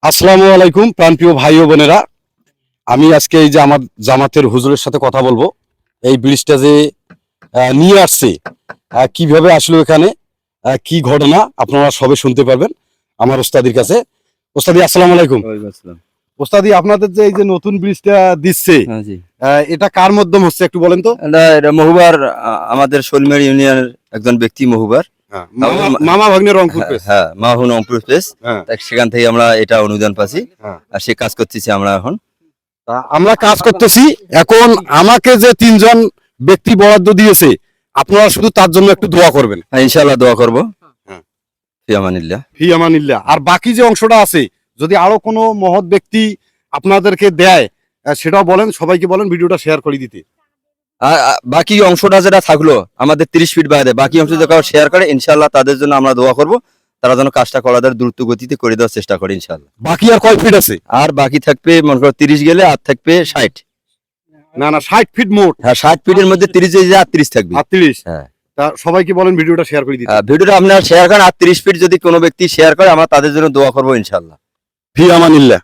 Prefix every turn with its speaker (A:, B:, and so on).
A: আসসালামু আলাইকুম প্রাণপ্রিয় ভাই ও বোনেরা, আমি আজকে এই যে আমার জামাতের হুজুরের সাথে কথা বলবো। এই ব্রিজটা যে নিয়ে আসছে, কিভাবে আসলো এখানে, কি ঘটনা আপনারা সবে শুনতে পারবেন আমার ওস্তাদির কাছে। ওস্তাদি আসসালামু আলাইকুম। ওস্তাদি, আপনাদের যে এই যে নতুন ব্রিজটা দিচ্ছে, এটা কার মাধ্যম হচ্ছে একটু বলেন তো।
B: এটা মহুবার, আমাদের শোলমের ইউনিয়নের একজন ব্যক্তি মহুবার,
A: মামা ভাগ্নে রংপুর পেস।
B: হ্যাঁ মাহু রংপুর পেস। সেখান থেকে আমরা এটা অনুদান পাচ্ছি, আর সে কাজ করতেছি আমরা এখন।
A: আমরা কাজ করতেছি এখন। আমাকে যে 3 জন ব্যক্তি বরাদ্দ দিয়েছে, আপনারা শুধু তার জন্য একটু দোয়া করবেন।
B: হ্যাঁ ইনশাআল্লাহ দোয়া করবো। ফি আমানিল্লাহ।
A: ফি আমানিল্লাহ। আর বাকি যে অংশটা আছে, যদি আরো কোনো মহৎ ব্যক্তি আপনাদেরকে দেয়, সেটাও বলেন, সবাইকে বলেন ভিডিওটা শেয়ার করে দিতে।
B: বাকি অংশটা যেটা থাকলো আমাদের 30 ফিট বাইরে, বাকি অংশ যদি কেউ শেয়ার করে ইনশাআল্লাহ তাদের জন্য আমরা দোয়া করব, তারা যেন কাজটা করাদের দ্রুত গতিতে করে দেওয়ার চেষ্টা করে ইনশাআল্লাহ।
A: বাকি আর কয় ফিট আছে?
B: আর বাকি থাকবে মনে করো 30 গেলে আর থাকবে 60।
A: না 60 ফিট মোট।
B: হ্যাঁ 60 ফিটের মধ্যে 30 আর 30 থাকবে।
A: 30।
B: হ্যাঁ,
A: তা সবাইকে বলেন ভিডিওটা শেয়ার করে দিতে।
B: ভিডিওটা আপনারা শেয়ার করেন, আর 30 ফিট যদি কোনো ব্যক্তি শেয়ার করে আমরা তাদের জন্য দোয়া করবো ইনশাআল্লাহ।
A: ফি আমানিল্লাহ।